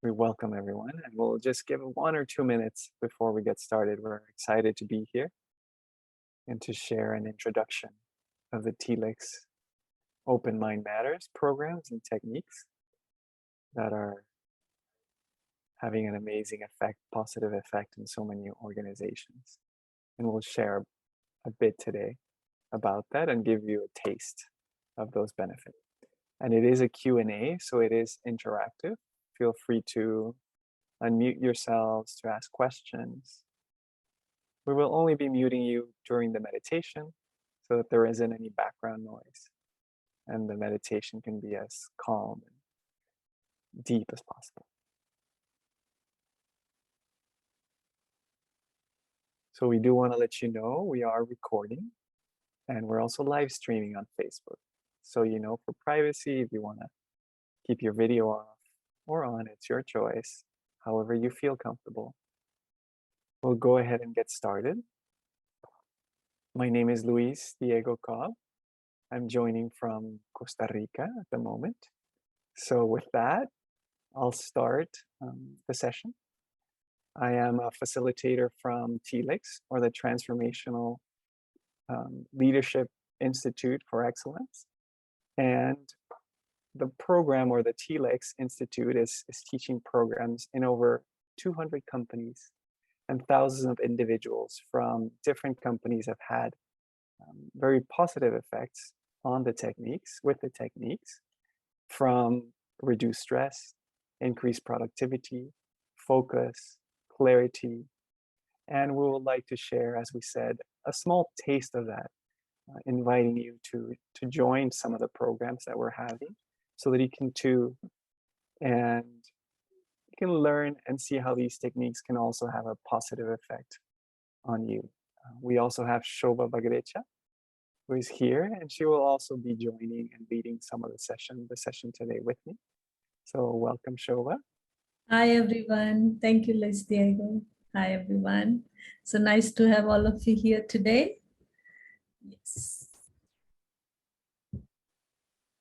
We welcome everyone, and we'll just give 1 or 2 minutes before we get started. We're excited to be here and to share an introduction of the TLEX Open Mind Matters programs and techniques that are having an amazing effect, positive effect in so many organizations. And we'll share a bit today about that and give you a taste of those benefits. And it is a Q&A, so it is interactive. Feel free to unmute yourselves to ask questions. We will only be muting you during the meditation so that there isn't any background noise and the meditation can be as calm and deep as possible. So we do want to let you know we are recording and we're also live streaming on Facebook. So, for privacy, if you want to keep your video off or on, it's your choice, however you feel comfortable. We'll go ahead and get started. My name is Luis Diego Cobb. I'm joining from Costa Rica at the moment. So with that, I'll start the session. I am a facilitator from TLEX, or the Transformational Leadership Institute for Excellence. And the program, or the TLEX Institute, is teaching programs in over 200 companies, and thousands of individuals from different companies have had very positive effects on the techniques, from reduced stress, increased productivity, focus, clarity. And we would like to share, as we said, a small taste of that, inviting you to join some of the programs that we're having so that you can too, and you can learn and see how these techniques can also have a positive effect on you. We also have Shobha Bagrecha, who is here, and she will also be joining and leading some of the session today with me. So welcome, Shobha. Hi, everyone. Thank you, Luis Diego. Hi, everyone. So nice to have all of you here today. Yes.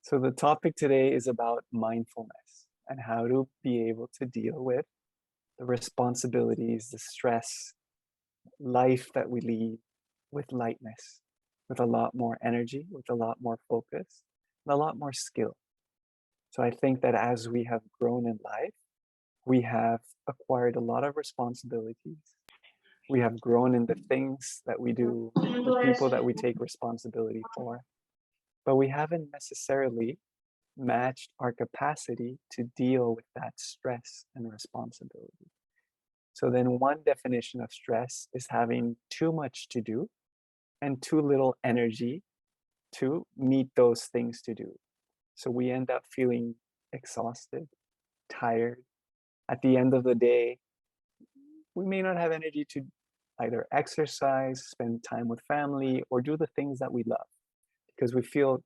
So the topic today is about mindfulness and how to be able to deal with the responsibilities, the stress, life that we lead with lightness, with a lot more energy, with a lot more focus, and a lot more skill. So I think that as we have grown in life, we have acquired a lot of responsibilities. We have grown in the things that we do, the people that we take responsibility for, but we haven't necessarily matched our capacity to deal with that stress and responsibility. So then one definition of stress is having too much to do and too little energy to meet those things to do. So we end up feeling exhausted, tired. At the end of the day, we may not have energy to either exercise, spend time with family, or do the things that we love because we feel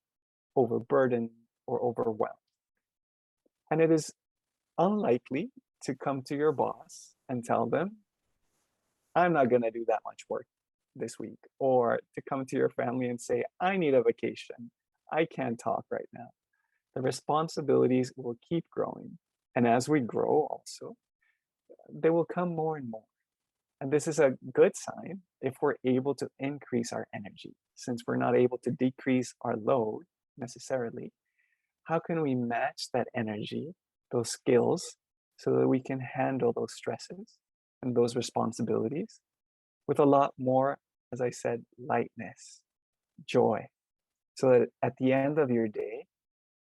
overburdened or overwhelmed. And it is unlikely to come to your boss and tell them, I'm not going to do that much work this week, or to come to your family and say, I need a vacation. I can't talk right now. The responsibilities will keep growing. And as we grow also, they will come more and more. And this is a good sign if we're able to increase our energy. Since we're not able to decrease our load necessarily, how can we match that energy, those skills, so that we can handle those stresses and those responsibilities with a lot more, as I said, lightness, joy, so that at the end of your day,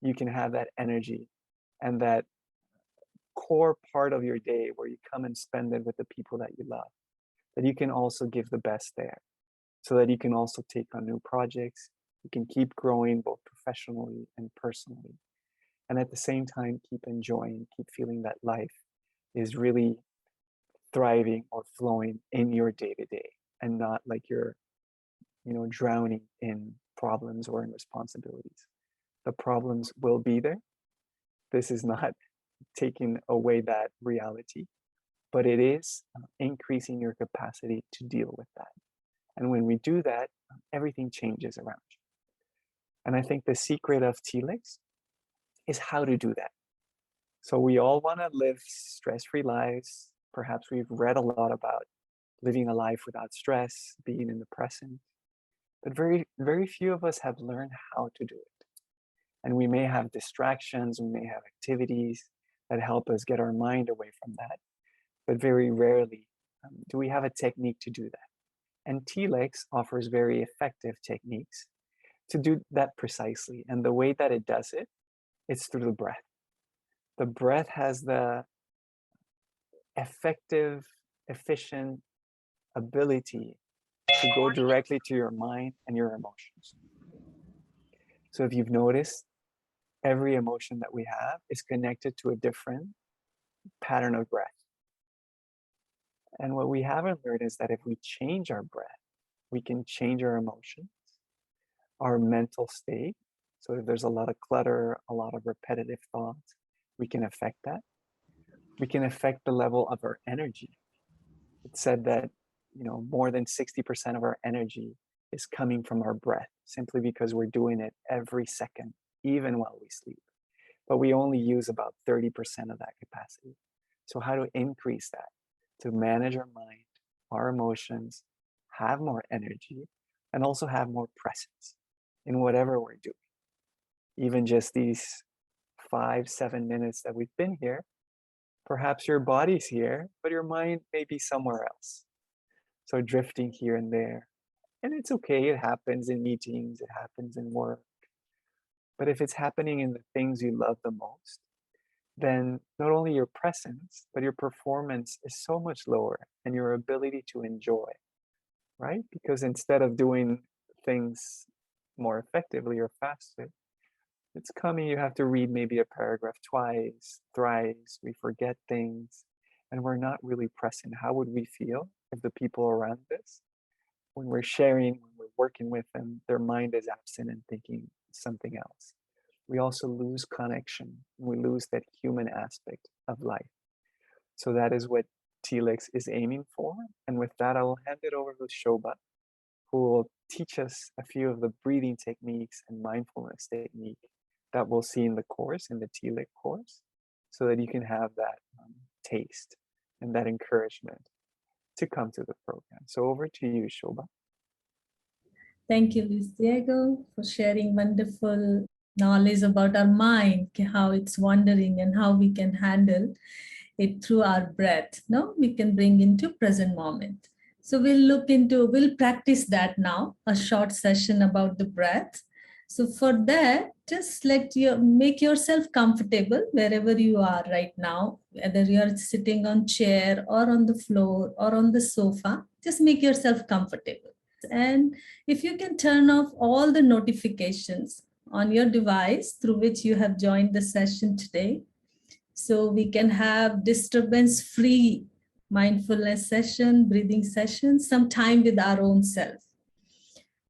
you can have that energy and that core part of your day where you come and spend it with the people that you love, that you can also give the best there, so that you can also take on new projects, you can keep growing both professionally and personally, and at the same time keep enjoying, keep feeling that life is really thriving or flowing in your day-to-day, and not like you're drowning in problems or in responsibilities. The problems will be there. This is not taking away that reality, but it is increasing your capacity to deal with that. And when we do that, everything changes around you. And I think the secret of TLEX is how to do that. So we all want to live stress-free lives. Perhaps we've read a lot about living a life without stress, being in the present, but very, very few of us have learned how to do it. And we may have distractions, we may have activities that help us get our mind away from that, but very rarely do we have a technique to do that. And TLEX offers very effective techniques to do that precisely. And the way that it does it, it's through the breath. The breath has the effective, efficient ability to go directly to your mind and your emotions. So if you've noticed, every emotion that we have is connected to a different pattern of breath. And what we haven't learned is that if we change our breath, we can change our emotions, our mental state. So if there's a lot of clutter, a lot of repetitive thoughts, we can affect that. We can affect the level of our energy. It's said that, more than 60% of our energy is coming from our breath, simply because we're doing it every second, even while we sleep. But we only use about 30% of that capacity. So how to increase that? To manage our mind, our emotions, have more energy, and also have more presence in whatever we're doing. Even just these 5-7 minutes that we've been here, perhaps your body's here, but your mind may be somewhere else. So drifting here and there. And it's okay, it happens in meetings, it happens in work. But if it's happening in the things you love the most, then not only your presence, but your performance is so much lower, and your ability to enjoy, right? Because instead of doing things more effectively or faster, it's coming, you have to read maybe a paragraph twice, thrice, we forget things, and we're not really present. How would we feel if the people around us, when we're sharing, when we're working with them, their mind is absent and thinking something else? We also lose connection. We lose that human aspect of life. So that is what TLEX is aiming for. And with that, I will hand it over to Shobha, who will teach us a few of the breathing techniques and mindfulness technique that we'll see in the course, in the TLEX course, so that you can have that taste and that encouragement to come to the program. So over to you, Shobha. Thank you, Luis Diego, for sharing wonderful knowledge about our mind, how it's wandering and how we can handle it through our breath. No, we can bring into present moment. So we'll practice that now, a short session about the breath. So for that, just make yourself comfortable wherever you are right now, whether you're sitting on chair or on the floor or on the sofa, just make yourself comfortable. And if you can turn off all the notifications on your device through which you have joined the session today, so we can have disturbance-free mindfulness session, breathing session, some time with our own self.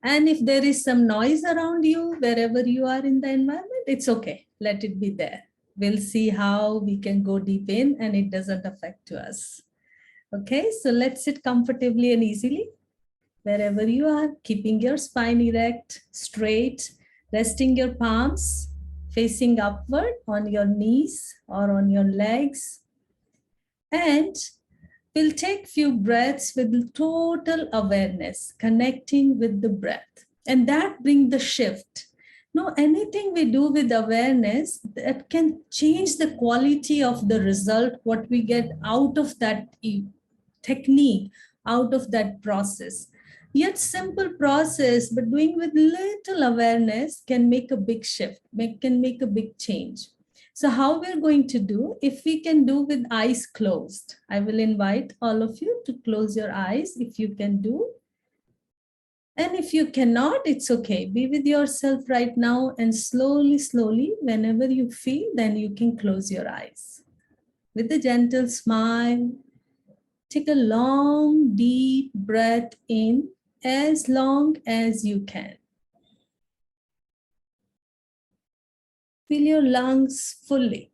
And if there is some noise around you, wherever you are in the environment, it's okay. Let it be there. We'll see how we can go deep in and it doesn't affect us. Okay, so let's sit comfortably and easily. Wherever you are, keeping your spine erect, straight, resting your palms, facing upward on your knees or on your legs. And we'll take few breaths with total awareness, connecting with the breath. And that brings the shift. No, anything we do with awareness, that can change the quality of the result, what we get out of that technique, out of that process. Yet simple process, but doing with little awareness can make a big shift, can make a big change. So how we're going to do, if we can do with eyes closed, I will invite all of you to close your eyes if you can do. And if you cannot, it's okay. Be with yourself right now and slowly, slowly, whenever you feel, then you can close your eyes. With a gentle smile, take a long, deep breath in, as long as you can. Fill your lungs fully.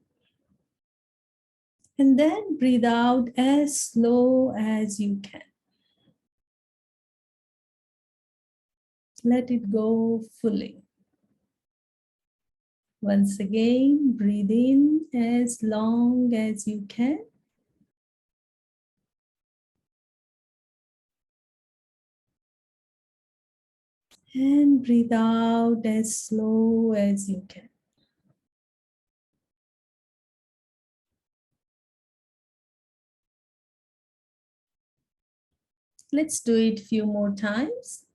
And then breathe out as slow as you can. Let it go fully. Once again, breathe in as long as you can. And breathe out as slow as you can. Let's do it a few more times.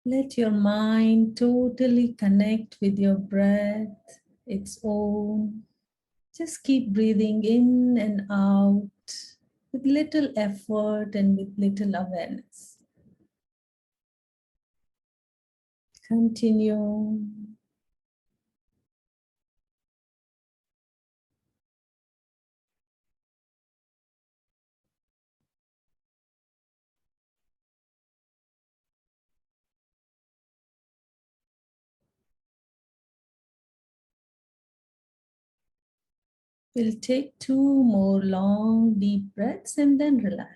Let your mind totally connect with your breath, its own. Just keep breathing in and out with little effort and with little awareness. Continue. We'll take 2 more long, deep breaths and then relax.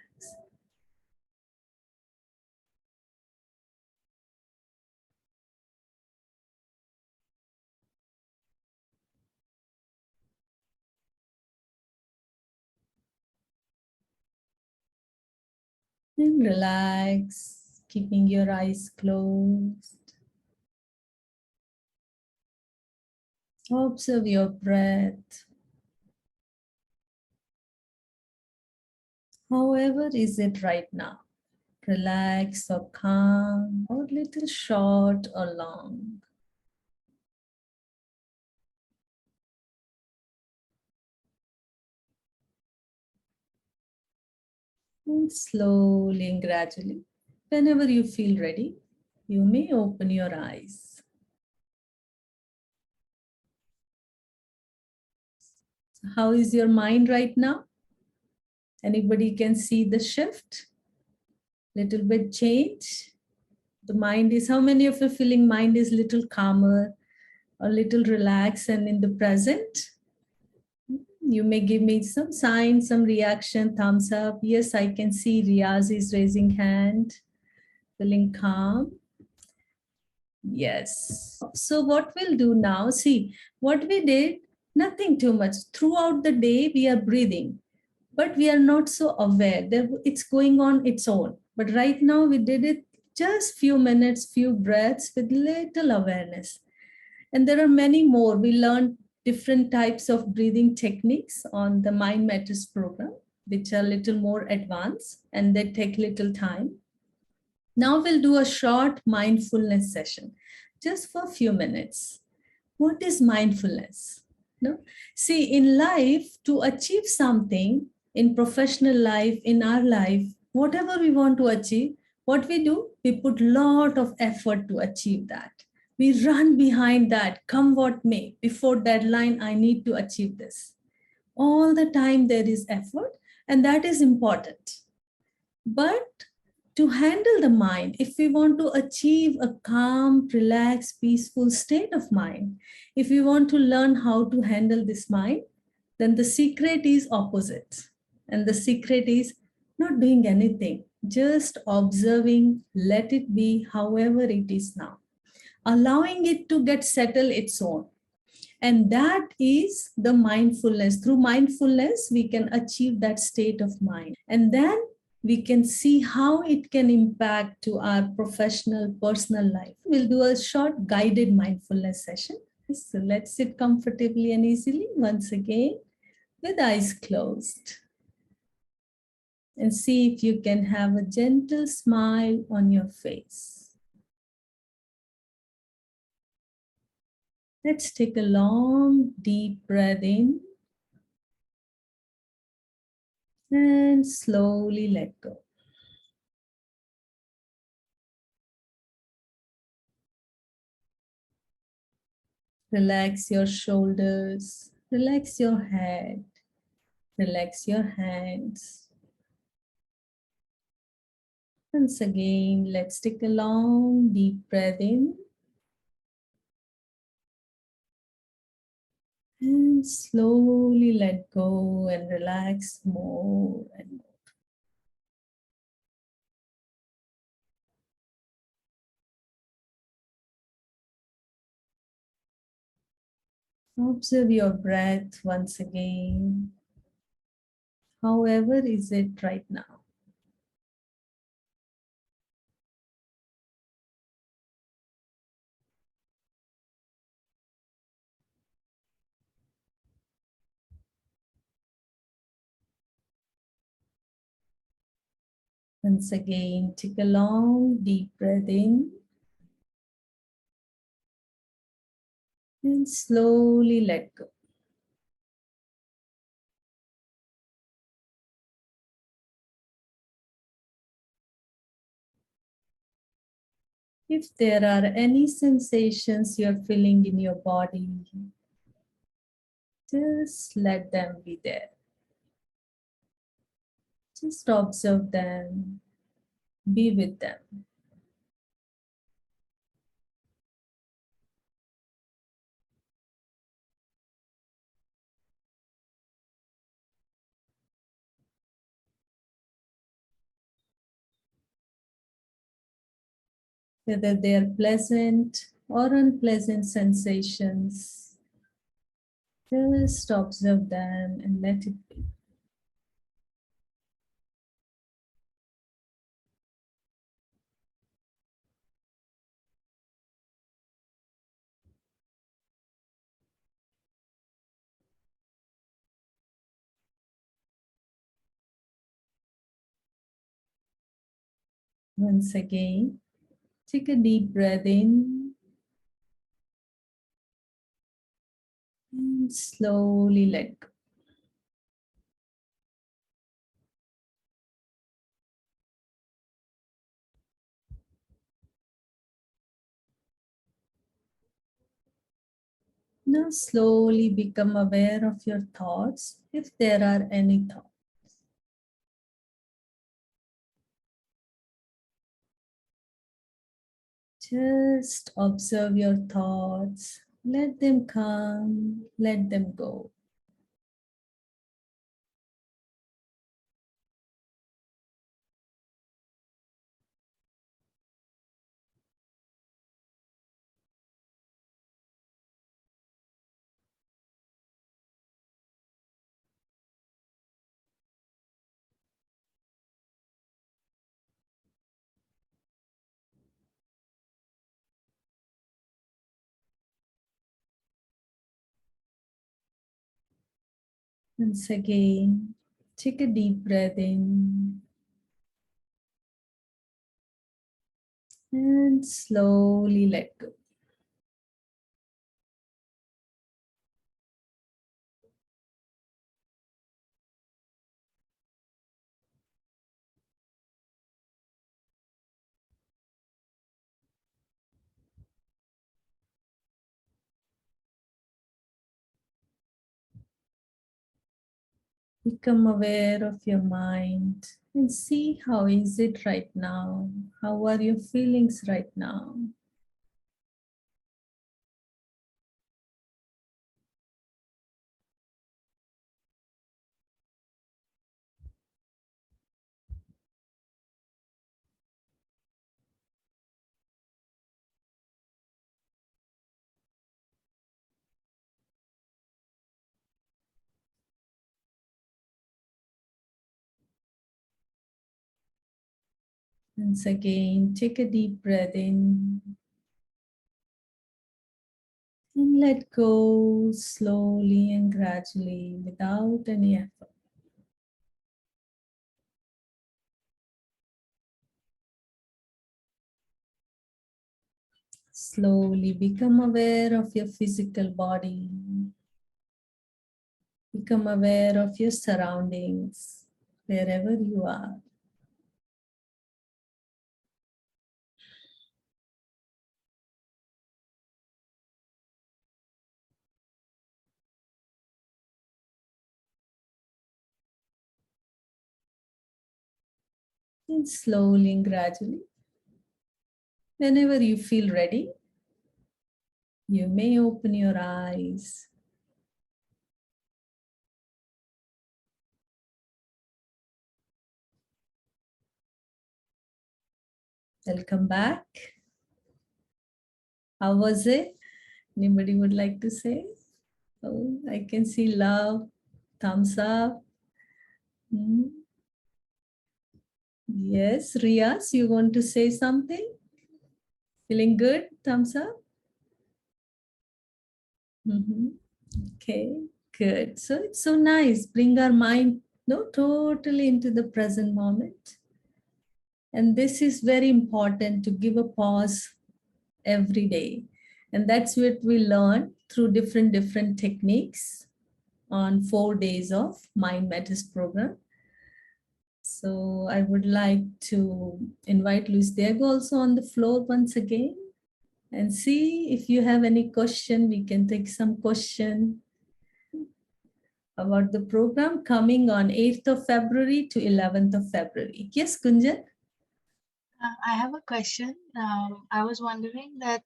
And relax, keeping your eyes closed. Observe your breath. However is it right now? Relax or calm or little short or long. And slowly and gradually, whenever you feel ready, you may open your eyes. So how is your mind right now? Anybody can see the shift? Little bit change? The mind is, how many of you feeling mind is little calmer, a little relaxed and in the present? You may give me some sign, some reaction, thumbs up. Yes, I can see Riaz is raising hand, feeling calm. Yes. So what we'll do now, see, what we did, nothing too much. Throughout the day, we are breathing, but we are not so aware that it's going on its own. But right now, we did it just few minutes, few breaths with little awareness. And there are many more. We learned different types of breathing techniques on the Mind Matters program, which are a little more advanced and they take little time. Now we'll do a short mindfulness session, just for a few minutes. What is mindfulness? No? See, in life, to achieve something, in professional life, in our life, whatever we want to achieve, what we do, we put lot of effort to achieve that. We run behind that, come what may. Before deadline, I need to achieve this. All the time there is effort, and that is important. But to handle the mind, if we want to achieve a calm, relaxed, peaceful state of mind, if we want to learn how to handle this mind, then the secret is opposite. And the secret is not doing anything, just observing, let it be however it is now, allowing it to get settled its own. And that is the mindfulness. Through mindfulness, we can achieve that state of mind. And then we can see how it can impact to our professional, personal life. We'll do a short guided mindfulness session. So let's sit comfortably and easily once again with eyes closed. And see if you can have a gentle smile on your face. Let's take a long, deep breath in and slowly let go. Relax your shoulders, relax your head, relax your hands. Once again, let's take a long, deep breath in And slowly let go and relax more and more. Observe your breath once again. However is it right now? Once again, take a long deep breath in and slowly let go. If there are any sensations you're feeling in your body, just let them be there. Just observe them, be with them. Whether they are pleasant or unpleasant sensations, just observe them and let it be. Once again, take a deep breath in and slowly let go. Now slowly become aware of your thoughts if there are any thoughts. Just observe your thoughts. Let them come, let them go. Once again, take a deep breath in and slowly let go. Become aware of your mind and see how is it right now? How are your feelings right now? Once again, take a deep breath in and let go slowly and gradually without any effort. Slowly become aware of your physical body. Become aware of your surroundings wherever you are. And slowly and gradually, whenever you feel ready, you may open your eyes Welcome back. How was it? Anybody would like to say? Oh, I can see love, thumbs up. Yes, Riaz, you want to say something? Feeling good? Thumbs up. Okay, good. So it's so nice. Bring our mind totally into the present moment. And this is very important, to give a pause every day. And that's what we learn through different techniques on 4 days of Mind Matters program. So I would like to invite Luis Diego also on the floor once again, and see if you have any question. We can take some question about the program coming on 8th of February to 11th of February. Yes, Kunjan? I have a question. I was wondering that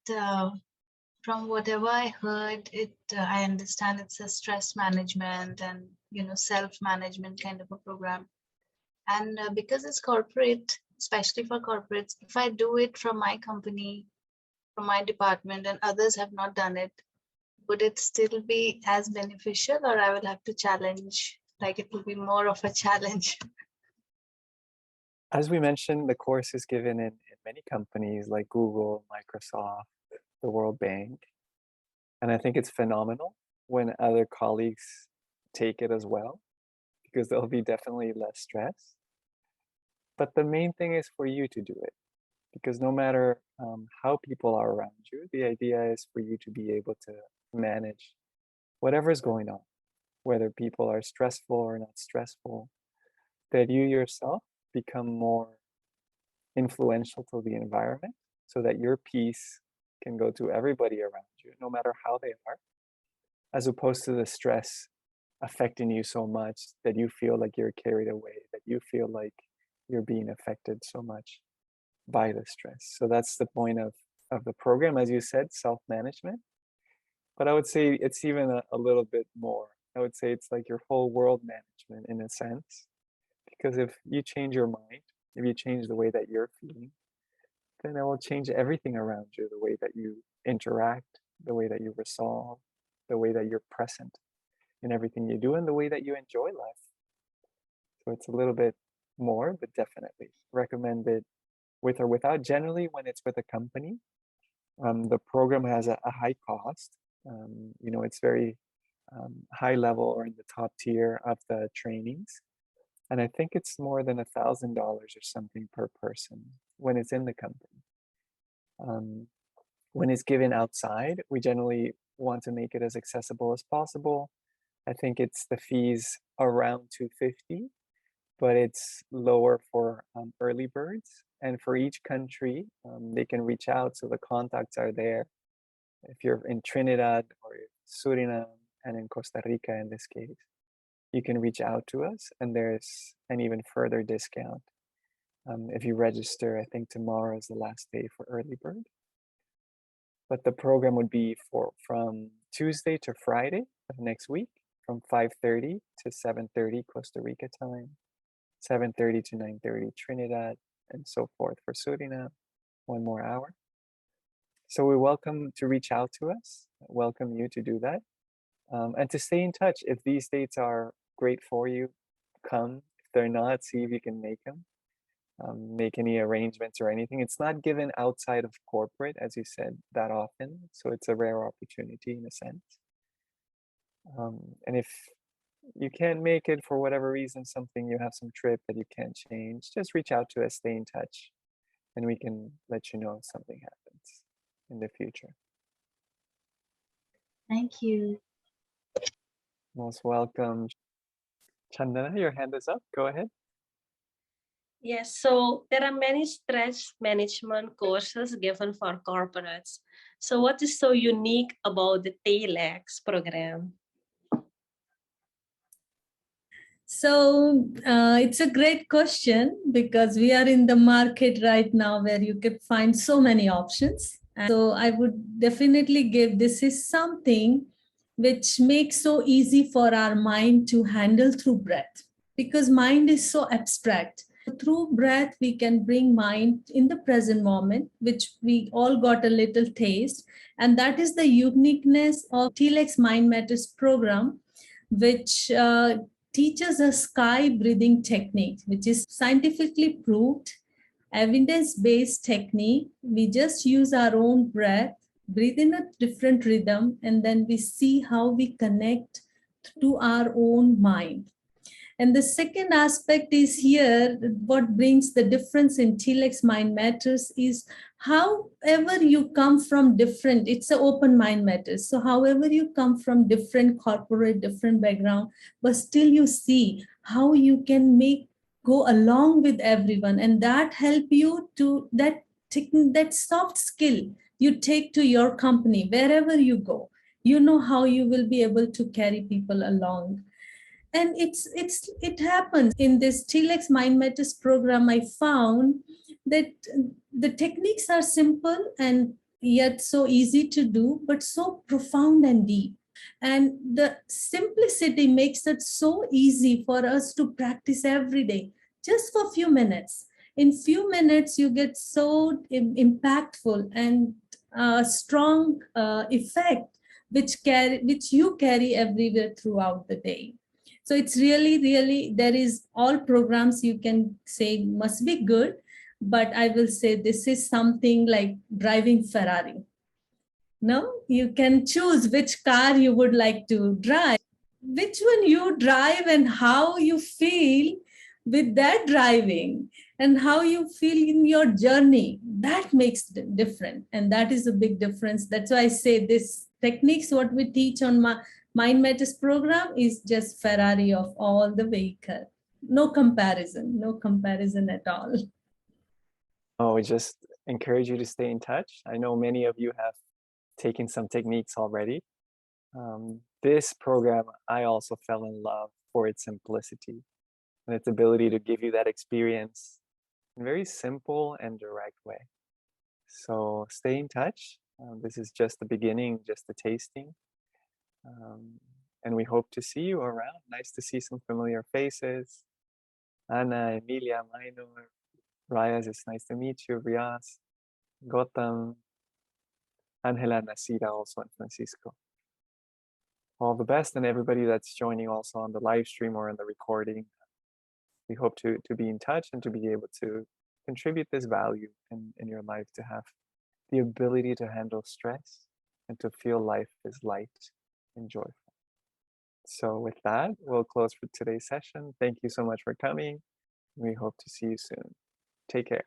from whatever I heard, I understand it's a stress management and self-management kind of a program. And because it's corporate, especially for corporates, if I do it from my company, from my department, and others have not done it, would it still be as beneficial, or I will have to challenge? Like, it will be more of a challenge. As we mentioned, the course is given in many companies like Google, Microsoft, the World Bank. And I think it's phenomenal when other colleagues take it as well, because there'll be definitely less stress. But the main thing is for you to do it, because no matter how people are around you, the idea is for you to be able to manage whatever's going on, whether people are stressful or not stressful, that you yourself become more influential to the environment so that your peace can go to everybody around you, no matter how they are, as opposed to the stress affecting you so much that you feel like you're carried away, that you feel like you're being affected so much by the stress. So that's the point of the program, as you said, self-management. But I would say it's even a little bit more. I would say it's like your whole world management in a sense. Because if you change your mind, if you change the way that you're feeling, then it will change everything around you, the way that you interact, the way that you resolve, the way that you're present in everything you do, and the way that you enjoy life. So it's a little bit more, but definitely recommended with or without. Generally, when it's with a company, the program has a high cost. It's very high level or in the top tier of the trainings. And I think it's more than $1,000 or something per person when it's in the company. When it's given outside, we generally want to make it as accessible as possible. I think it's the fees around $250, but it's lower for early birds. And for each country, they can reach out, so the contacts are there. If you're in Trinidad or Suriname and in Costa Rica in this case, you can reach out to us, and there's an even further discount. If you register, I think tomorrow is the last day for early bird. But the program would be from Tuesday to Friday of next week, from 5:30 to 7:30 Costa Rica time, 7:30 to 9:30 Trinidad, and so forth for Suriname, 1 more hour. So we welcome to reach out to us, welcome you to do that. And to stay in touch. If these dates are great for you, come. If they're not, see if you can make them. Make any arrangements or anything. It's not given outside of corporate, as you said, that often. So it's a rare opportunity in a sense. And if you can't make it for whatever reason, you have some trip that you can't change, just reach out to us, stay in touch, and we can let you know if something happens in the future. Thank you. Most welcome. Chandana, your hand is up. Go ahead. Yes, so there are many stress management courses given for corporates. So what is so unique about the TLEX program? So it's a great question, because we are in the market right now where you could find so many options. And so I would definitely give, this is something which makes so easy for our mind to handle through breath, because mind is so abstract. Through breath, we can bring mind in the present moment, which we all got a little taste. And that is the uniqueness of TLEX Mind Matters program, which teaches a sky breathing technique, which is scientifically proved, evidence-based technique. We just use our own breath, breathe in a different rhythm, and then we see how we connect to our own mind. And the second aspect is here, what brings the difference in TLEX Mind Matters is however you come from different, it's an open mind matters. So however you come from different corporate, different background, but still you see how you can go along with everyone, and that help you to that soft skill you take to your company, wherever you go, you know how you will be able to carry people along. And it happens in this TLEX Mind Matters program. I found that the techniques are simple and yet so easy to do, but so profound and deep. And the simplicity makes it so easy for us to practice every day, just for a few minutes. In few minutes, you get so impactful and strong effect, which you carry everywhere throughout the day. So it's really, there is all programs you can say must be good, but I will say this is something like driving Ferrari. No, you can choose which car you would like to drive, which one you drive and how you feel with that driving and how you feel in your journey. That makes it different. And that is a big difference. That's why I say this techniques, what we teach on my Mind Matters program is just Ferrari of all the vehicle. No comparison at all. Oh, we just encourage you to stay in touch. I know many of you have taken some techniques already. This program, I also fell in love for its simplicity and its ability to give you that experience in a very simple and direct way. So stay in touch. This is just the beginning, just the tasting. And we hope to see you around. Nice to see some familiar faces. Anna, Emilia, Minor, Rayas, it's nice to meet you. Riaz, Gotham, Angela, Nasira, also, and Francisco. All the best, and everybody that's joining also on the live stream or in the recording. We hope to be in touch and to be able to contribute this value in your life, to have the ability to handle stress and to feel life is light and joyful. So with that, we'll close for today's session. Thank you so much for coming. We hope to see you soon. Take care.